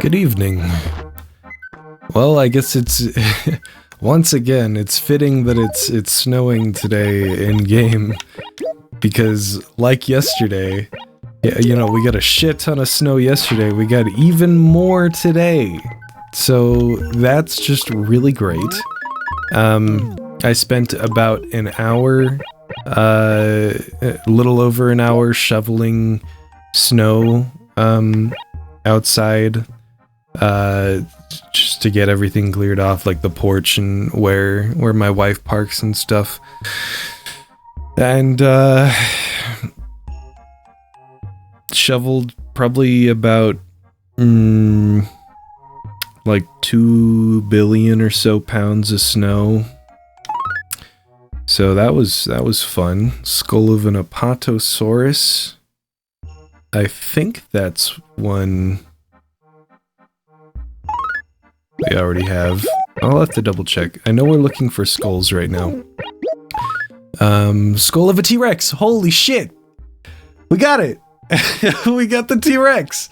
Good evening. Well, I guess it's once again, it's fitting that it's snowing today in game because like yesterday, you know, we got a shit ton of snow yesterday. We got even more today. So that's just really great. I spent about an hour, a little over an hour shoveling snow outside, just to get everything cleared off, like the porch and where my wife parks and stuff. And shoveled probably about like 2 billion or so pounds of snow. So that was fun. Skull of an Apatosaurus. I think that's one we already have. I'll have to double check. I know we're looking for skulls right now. Skull of a T-Rex! Holy shit! We got it! We got the T-Rex!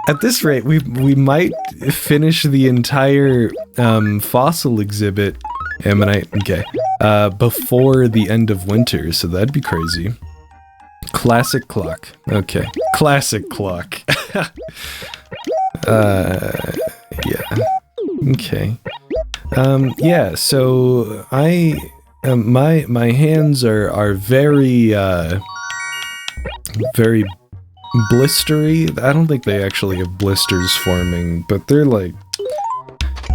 At this rate, we might finish the entire fossil exhibit, Ammonite, okay, before the end of winter, so that'd be crazy. Classic clock. Okay. Classic clock. Yeah. Okay. Yeah, so my hands are very, very blistery. I don't think they actually have blisters forming, but they're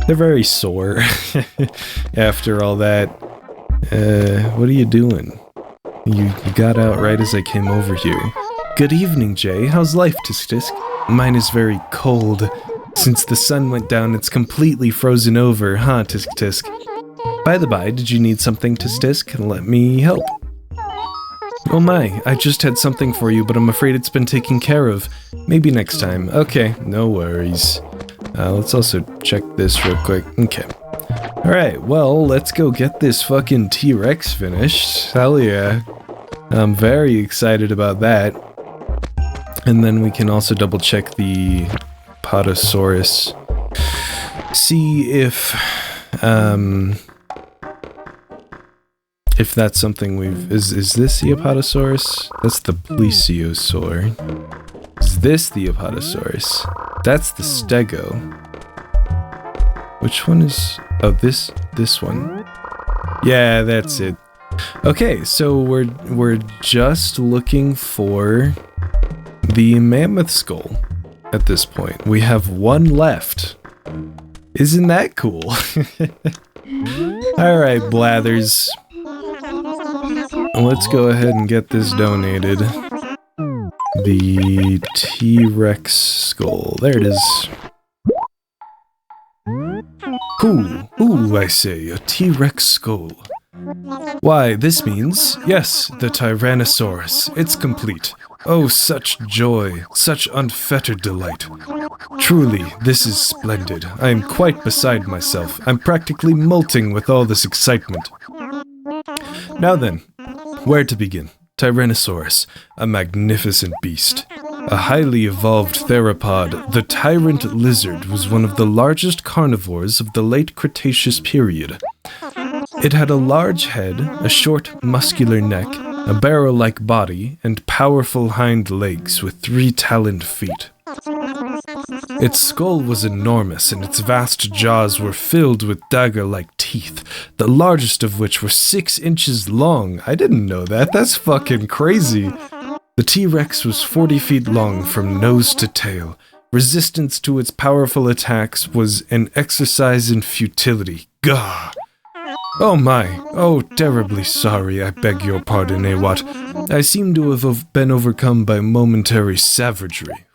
very sore after all that. What are you doing? You got out right as I came over here. Good evening, Jay. How's life, Tisk Tisk? Mine is very cold. Since the sun went down, it's completely frozen over, huh, Tisk Tisk? By the by, did you need something, Tisk Tisk? Let me help. Oh my, I just had something for you, but I'm afraid it's been taken care of. Maybe next time. Okay, no worries. Let's also check this real quick. Okay. Alright, well, let's go get this fucking T-Rex finished. Hell yeah. I'm very excited about that. And then we can also double check the Apatosaurus. See if that's something we've... Is this the Apatosaurus? That's the Plesiosaur. Is this the Apatosaurus? That's the Stego. Which one is... Oh, this one. Yeah, that's it. Okay, so we're just looking for the mammoth skull at this point. We have one left. Isn't that cool? Alright, Blathers. Let's go ahead and get this donated. The T-Rex skull. There it is. Ooh, I say, a T-Rex skull. Why, this means, yes, the Tyrannosaurus. It's complete. Oh, such joy, such unfettered delight. Truly, this is splendid. I am quite beside myself. I'm practically molting with all this excitement. Now then, where to begin? Tyrannosaurus, a magnificent beast. A highly evolved theropod, the tyrant lizard was one of the largest carnivores of the late Cretaceous period. It had a large head, a short, muscular neck, a barrel-like body, and powerful hind legs with 3 taloned feet. Its skull was enormous, and its vast jaws were filled with dagger-like teeth, the largest of which were 6 inches long. I didn't know that. That's fucking crazy. The T-Rex was 40 feet long from nose to tail. Resistance to its powerful attacks was an exercise in futility. Gah! Oh my, oh terribly sorry, I beg your pardon, Awat. I seem to have been overcome by momentary savagery.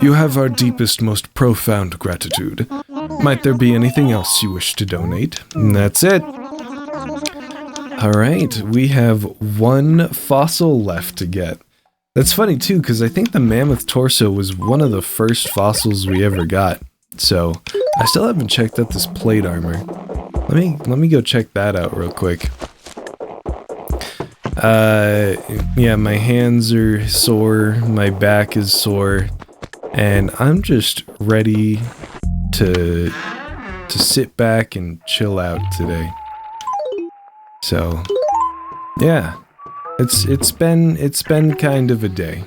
You have our deepest, most profound gratitude. Might there be anything else you wish to donate? And that's it. Alright, we have 1 fossil left to get. That's funny too, because I think the mammoth torso was one of the first fossils we ever got. So, I still haven't checked out this plate armor. Let me go check that out real quick. Yeah, my hands are sore, my back is sore. and I'm just ready to sit back and chill out today. So, yeah, it's been kind of a day.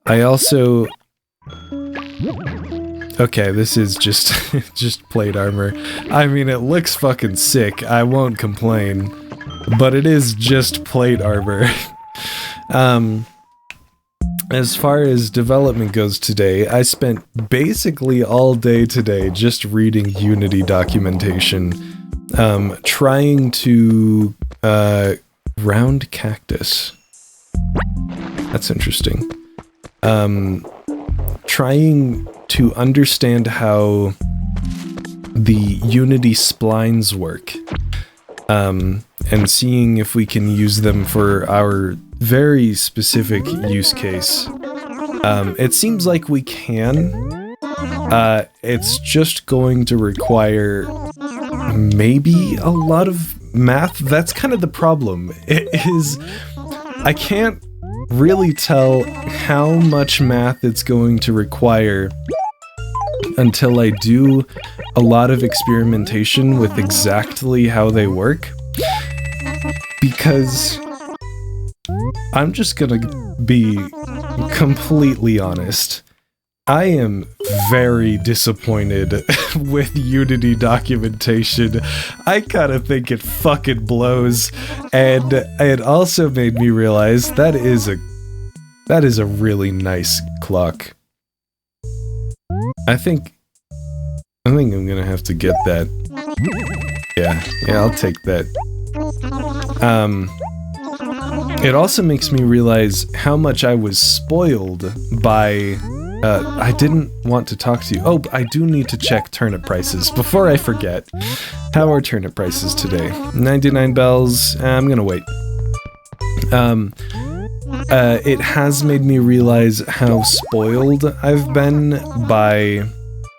I also... Okay, this is just just plate armor. I mean, it looks fucking sick, I won't complain, but it is just plate armor. As far as development goes today, I spent basically all day today just reading Unity documentation, trying to round cactus. That's interesting. Trying to understand how the Unity splines work, and seeing if we can use them for our very specific use case. It seems like we can. It's just going to require maybe a lot of math. That's kind of the problem. It is... I can't really tell how much math it's going to require until I do a lot of experimentation with exactly how they work, because I'm just gonna be completely honest. I am very disappointed with Unity documentation. I kinda think it fucking blows, and it also made me realize that is a really nice clock. I think I'm gonna have to get that. Yeah, I'll take that. It also makes me realize how much I was spoiled by... I didn't want to talk to you. Oh, I do need to check turnip prices before I forget. How are turnip prices today? 99 bells. I'm gonna wait. It has made me realize how spoiled I've been by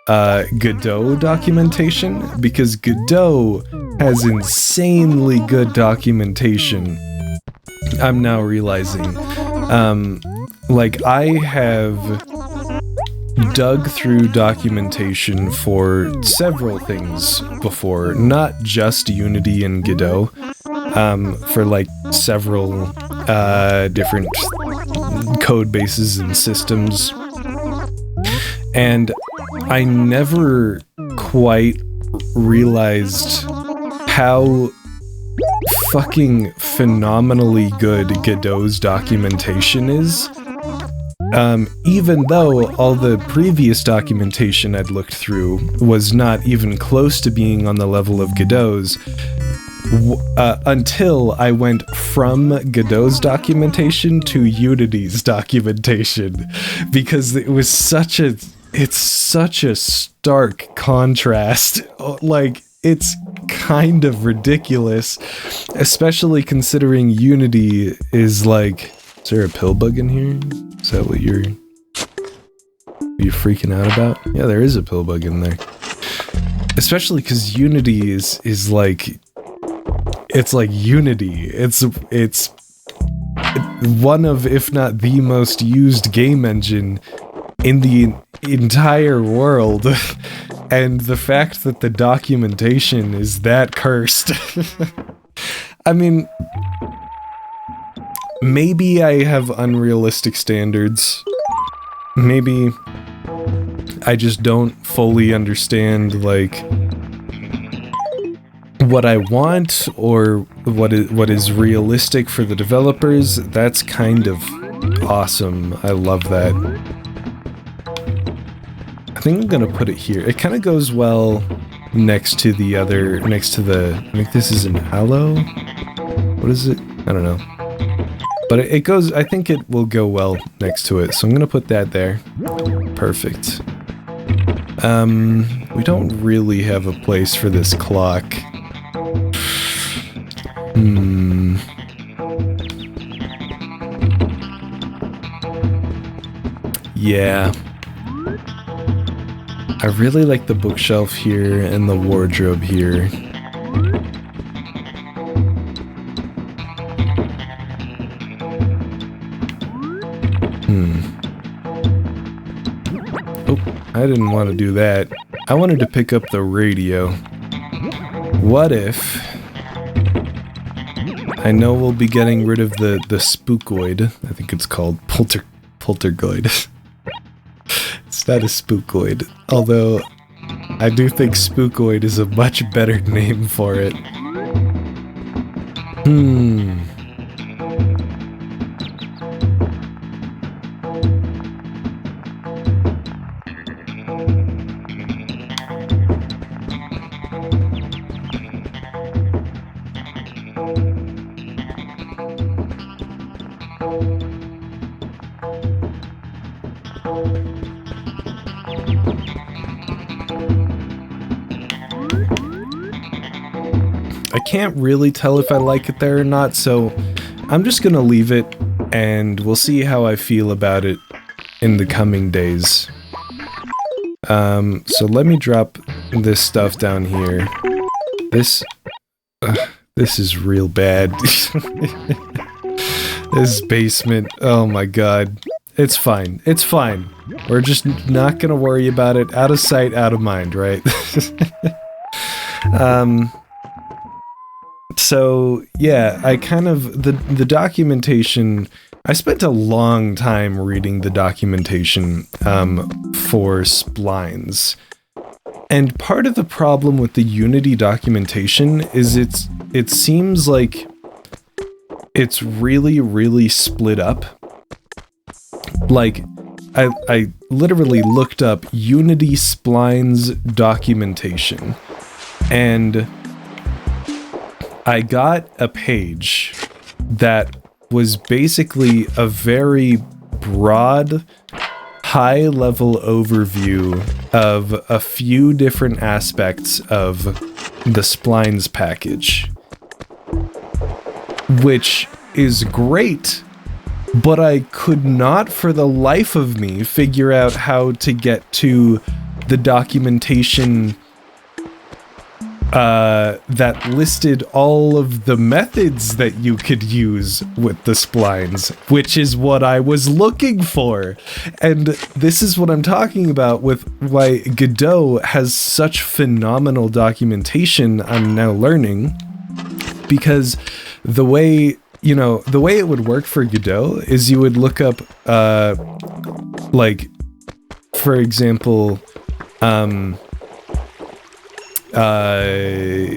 Godot documentation, because Godot has insanely good documentation. I'm now realizing. Like, I have dug through documentation for several things before, not just Unity and Godot, for like several different code bases and systems, and I never quite realized how fucking phenomenally good Godot's documentation is. Even though all the previous documentation I'd looked through was not even close to being on the level of Godot's, until I went from Godot's documentation to Unity's documentation, because it's such a stark contrast. Like, it's kind of ridiculous, especially considering Unity is like... Is there a pill bug in here? Is that what you're freaking out about? Yeah, there is a pill bug in there. Especially because Unity is like... It's like Unity. It's one of, if not the most used game engine in the entire world. And the fact that the documentation is that cursed. I mean, maybe I have unrealistic standards. Maybe I just don't fully understand, like, what I want or what is realistic for the developers. That's kind of awesome. I love that. I think I'm gonna put it here. It kind of goes well next to the other, I think this is an aloe? What is it? I don't know. But it goes, I think it will go well next to it, so I'm gonna put that there. Perfect. We don't really have a place for this clock. Yeah. I really like the bookshelf here and the wardrobe here. Oh, I didn't want to do that. I wanted to pick up the radio. What if... I know we'll be getting rid of the spookoid. I think it's called poltergoid. It's not a spookoid. Although, I do think spookoid is a much better name for it. I can't really tell if I like it there or not, so I'm just gonna leave it, and we'll see how I feel about it in the coming days. So let me drop this stuff down here. This is real bad. This basement, oh my god. It's fine, it's fine. We're just not gonna worry about it. Out of sight, out of mind, right? So, yeah, I kind of... The documentation... I spent a long time reading the documentation for splines. And part of the problem with the Unity documentation is it seems like it's really, really split up. Like, I literally looked up Unity splines documentation, and I got a page that was basically a very broad, high-level overview of a few different aspects of the splines package, which is great, but I could not for the life of me figure out how to get to the documentation that listed all of the methods that you could use with the splines, which is what I was looking for. And this is what I'm talking about with why Godot has such phenomenal documentation, I'm now learning, because the way, you know, the way it would work for Godot is you would look up, like, for example,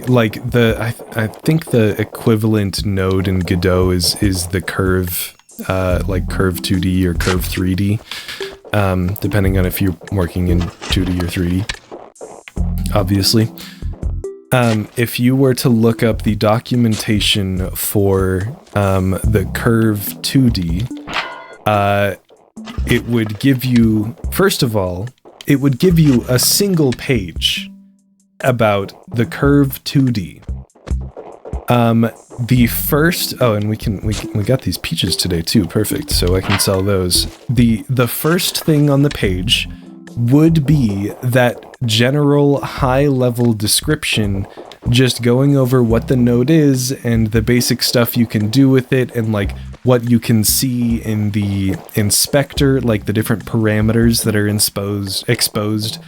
like I think the equivalent node in Godot is the curve, like curve 2D or curve 3D, depending on if you're working in 2D or 3D, obviously. If you were to look up the documentation for the curve 2D, it would give you, first of all, it would give you a single page about the curve 2D. The first, oh, and we got these peaches today too, perfect, so I can sell those. The first thing on the page would be that general high-level description, just going over what the node is and the basic stuff you can do with it, and like what you can see in the inspector, like the different parameters that are exposed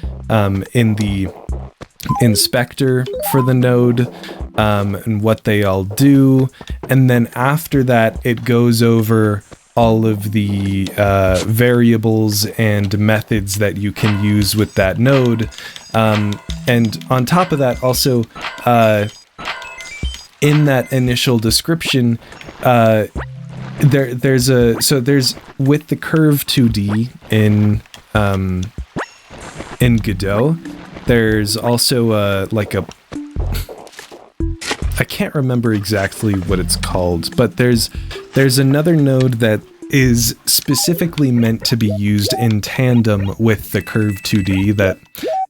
in the inspector for the node, and what they all do. And then after that, it goes over all of the variables and methods that you can use with that node. And on top of that, also, in that initial description, there's with the curve 2D in Godot, there's also like a, I can't remember exactly what it's called, but there's another node that is specifically meant to be used in tandem with the curve 2D that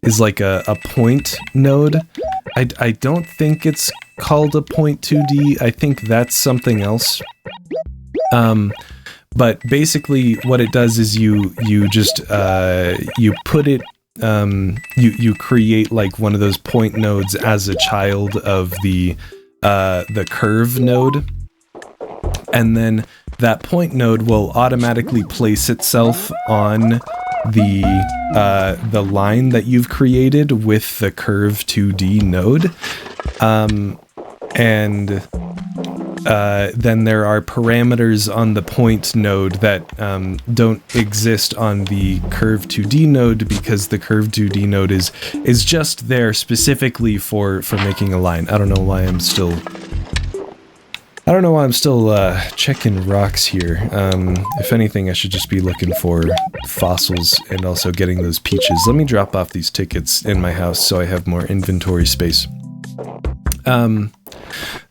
is like a point node. I don't think it's called a point 2D. I think that's something else. But basically what it does is you just you put it, you create like one of those point nodes as a child of the curve node, and then that point node will automatically place itself on the line that you've created with the curve 2D node. And then there are parameters on the point node that don't exist on the curve 2D node, because the curve 2D node is just there specifically for making a line. I don't know why I'm still checking rocks here. If anything, I should just be looking for fossils and also getting those peaches. Let me drop off these tickets in my house so I have more inventory space.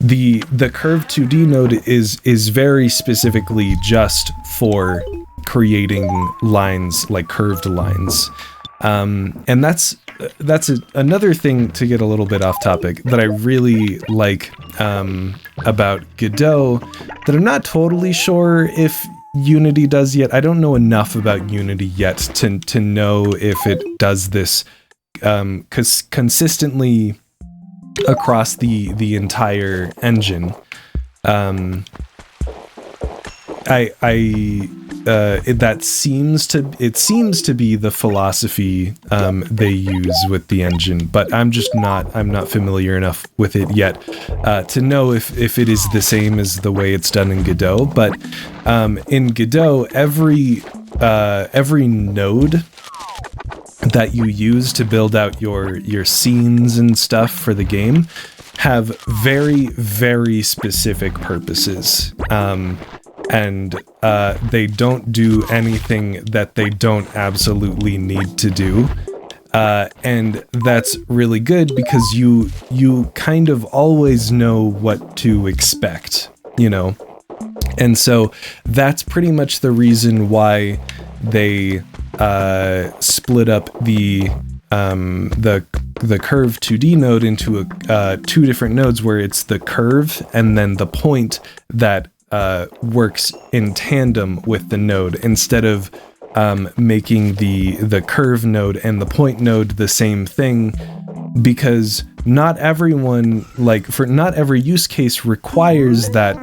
The curve 2D node is very specifically just for creating lines, like curved lines. And that's another thing, to get a little bit off topic, that I really like about Godot, that I'm not totally sure if Unity does yet. I don't know enough about Unity yet to know if it does this consistently across the entire engine. That seems to be the philosophy they use with the engine, but I'm not familiar enough with it yet to know if it is the same as the way it's done in Godot. But in Godot, every node that you use to build out your scenes and stuff for the game have very, very specific purposes. And they don't do anything that they don't absolutely need to do. And that's really good, because you kind of always know what to expect, you know? And so that's pretty much the reason why they split up the curve 2D node into two different nodes, where it's the curve and then the point that works in tandem with the node, instead of making the curve node and the point node the same thing, because not everyone, not every use case requires that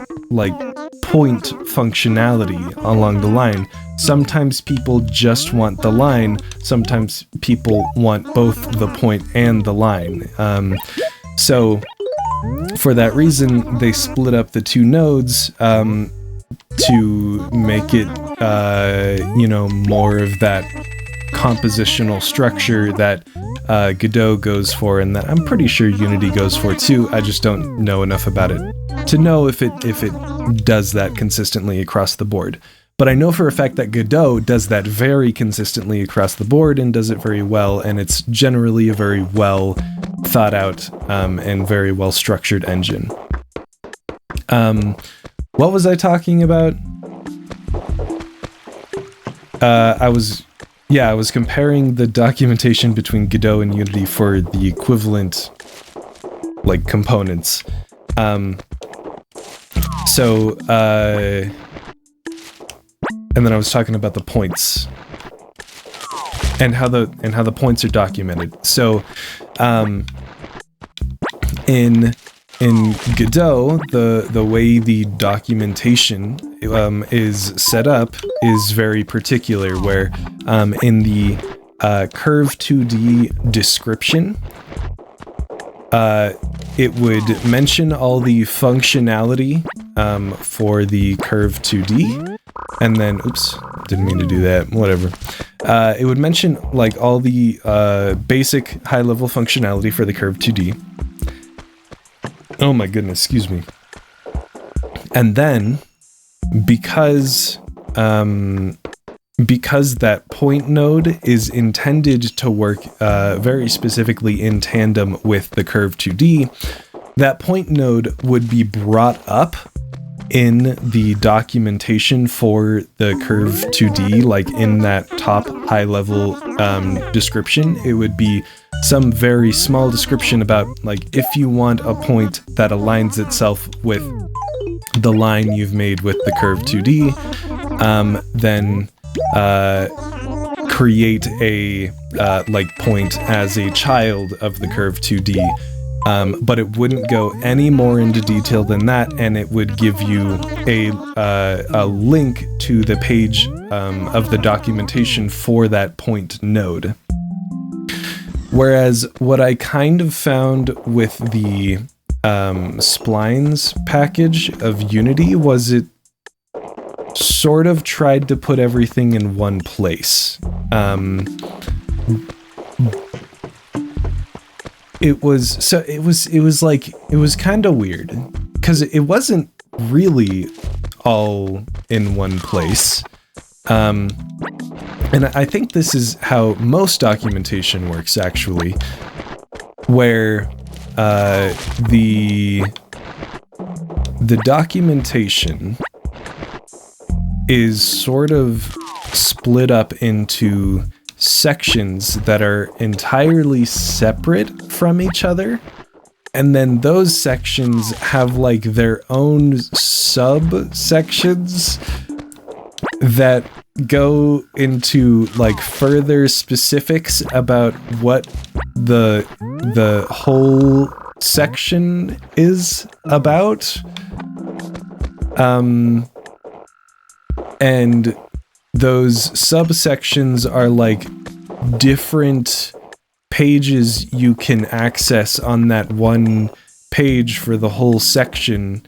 point functionality along the line. Sometimes people just want the line, sometimes people want both the point and the line. So for that reason, they split up the two nodes to make it, more of that compositional structure that Godot goes for, and that I'm pretty sure Unity goes for too. I just don't know enough about it to know if it does that consistently across the board. But I know for a fact that Godot does that very consistently across the board and does it very well, and it's generally a very well thought out and very well structured engine. What was I talking about? I was comparing the documentation between Godot and Unity for the equivalent components. And then I was talking about the points and how the points are documented. So, in Godot, the way the documentation is set up is very particular. Where in the curve 2D description, it would mention all the functionality for the curve 2D. And then, oops, didn't mean to do that, whatever. It would mention all the basic high-level functionality for the curve 2D. Oh my goodness, excuse me. And then, because that point node is intended to work very specifically in tandem with the curve 2D, that point node would be brought up in the documentation for the curve 2D, in that top high level description. It would be some very small description about if you want a point that aligns itself with the line you've made with the curve 2D, then create a point as a child of the curve 2D. but it wouldn't go any more into detail than that, and it would give you a link to the page of the documentation for that point node. Whereas what I kind of found with the splines package of Unity was it sort of tried to put everything in one place. It was kind of weird because it wasn't really all in one place. And I think this is how most documentation works, actually, where the documentation is sort of split up into sections that are entirely separate from each other, and then those sections have like their own subsections that go into like further specifics about what the whole section is about. And those subsections are like different pages you can access on that one page for the whole section,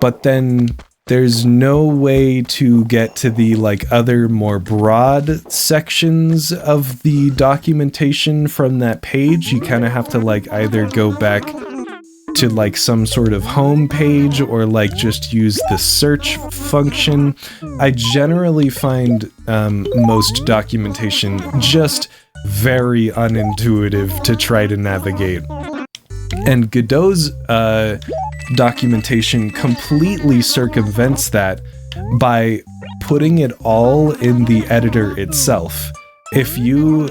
but then there's no way to get to the like other more broad sections of the documentation from that page. You kind of have to like either go back to like some sort of home page or like just use the search function. I generally find most documentation just very unintuitive to try to navigate. And Godot's documentation completely circumvents that by putting it all in the editor itself. If you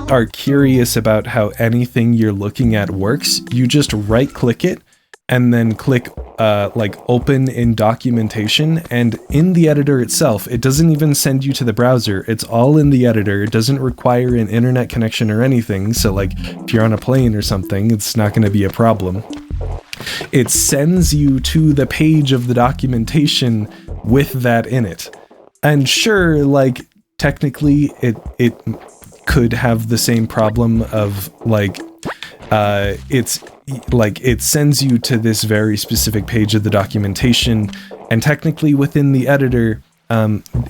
are curious about how anything you're looking at works, you just right-click it and then click like open in documentation, and in the editor itself, it doesn't even send you to the browser. It's all in the editor. It doesn't require an internet connection or anything, so like if you're on a plane or something, it's not going to be a problem. It sends you to the page of the documentation with that in it. And sure, like technically it could have the same problem of like it's like it sends you to this very specific page of the documentation, and technically within the editor,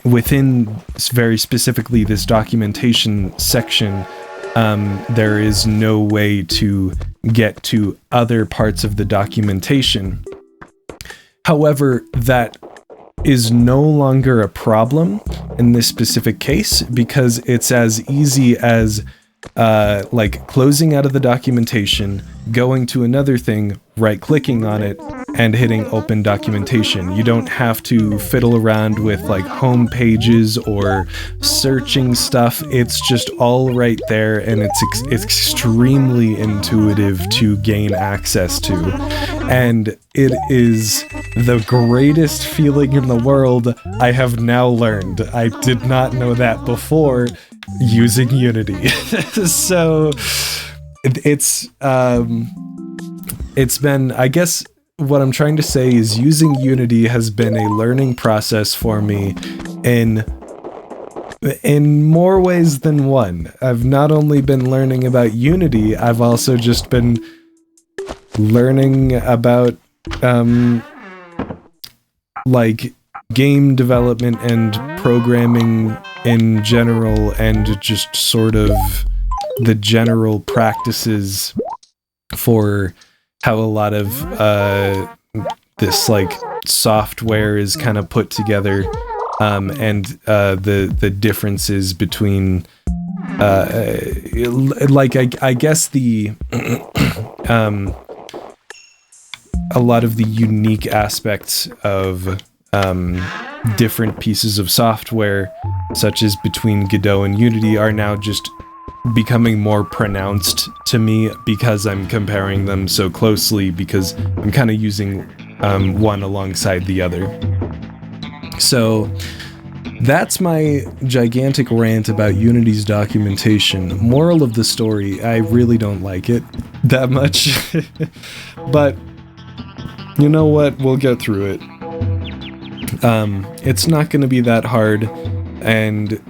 within very specifically this documentation section, there is no way to get to other parts of the documentation. However, that is no longer a problem in this specific case, because it's as easy as like closing out of the documentation, going to another thing, right-clicking on it, and hitting open documentation. You don't have to fiddle around with like home pages or searching stuff. It's just all right there, and it's extremely intuitive to gain access to. And it is the greatest feeling in the world. I have now learned. I did not know that before using Unity. So it's been, I guess what I'm trying to say is using Unity has been a learning process for me in more ways than one. I've not only been learning about Unity, I've also just been learning about like game development and programming in general, and just sort of the general practices for how a lot of this like software is kind of put together, and the differences between like I guess the a lot of the unique aspects of different pieces of software, such as between Godot and Unity, are now just becoming more pronounced to me because I'm comparing them so closely, because I'm kind of using one alongside the other. So that's my gigantic rant about Unity's documentation. Moral of the story, I really don't like it that much. But you know what? We'll get through it. It's not going to be that hard, and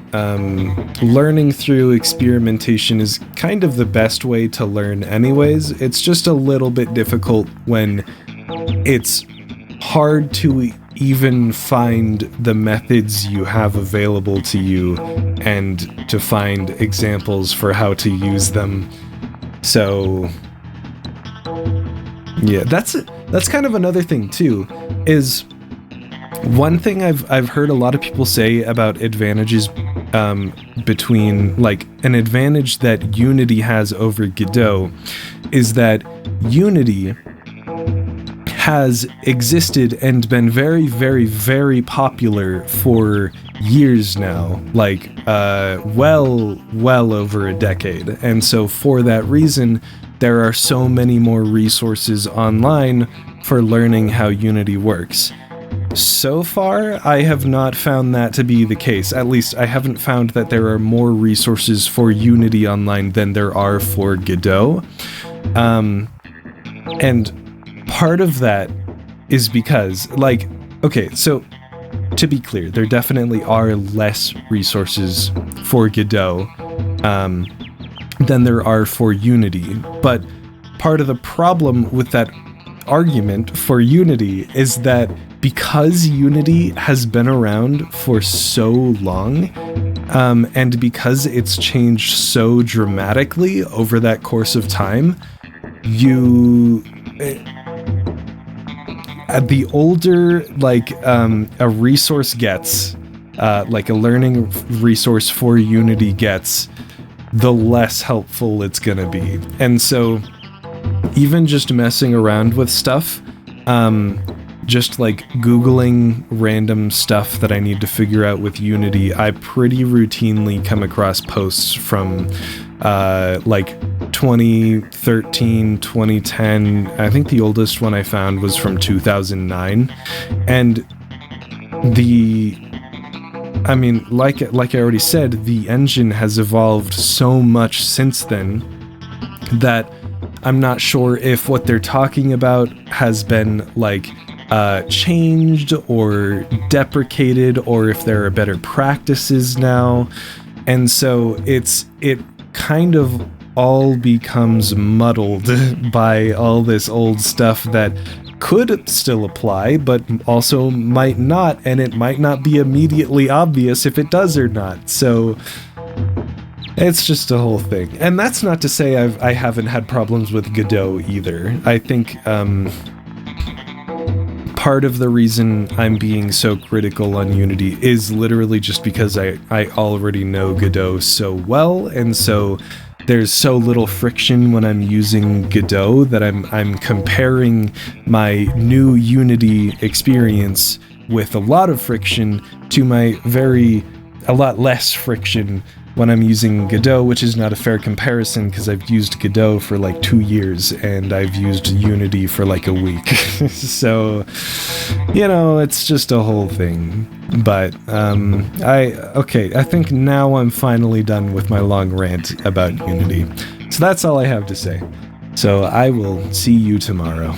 learning through experimentation is kind of the best way to learn anyways. It's just a little bit difficult when it's hard to even find the methods you have available to you and to find examples for how to use them. So yeah, that's kind of another thing too, is one thing I've heard a lot of people say about advantages between, like, an advantage that Unity has over Godot is that Unity has existed and been very, very, very popular for years now, like well over a decade. And so for that reason, there are so many more resources online for learning how Unity works. So far, I have not found that to be the case. At least I haven't found that there are more resources for Unity online than there are for Godot. And part of that is because, like, okay, so to be clear, there definitely are less resources for Godot than there are for Unity. But part of the problem with that argument for Unity is that because Unity has been around for so long, and because it's changed so dramatically over that course of time, the older, like, a resource gets, like a learning resource for Unity gets, the less helpful it's gonna be. And so even just messing around with stuff, just like Googling random stuff that I need to figure out with Unity, I pretty routinely come across posts from like 2013, 2010. I think the oldest one I found was from 2009. And I mean, like I already said, the engine has evolved so much since then that I'm not sure if what they're talking about has been, like, changed or deprecated, or if there are better practices now. And so it kind of all becomes muddled by all this old stuff that could still apply, but also might not, and it might not be immediately obvious if it does or not. So it's just a whole thing. And that's not to say I haven't had problems with Godot either. I think part of the reason I'm being so critical on Unity is literally just because I already know Godot so well, and so there's so little friction when I'm using Godot that I'm comparing my new Unity experience with a lot of friction to a lot less friction when I'm using Godot, which is not a fair comparison because I've used Godot for like 2 years and I've used Unity for like a week. So, you know, it's just a whole thing. But, I think now I'm finally done with my long rant about Unity. So that's all I have to say. So I will see you tomorrow.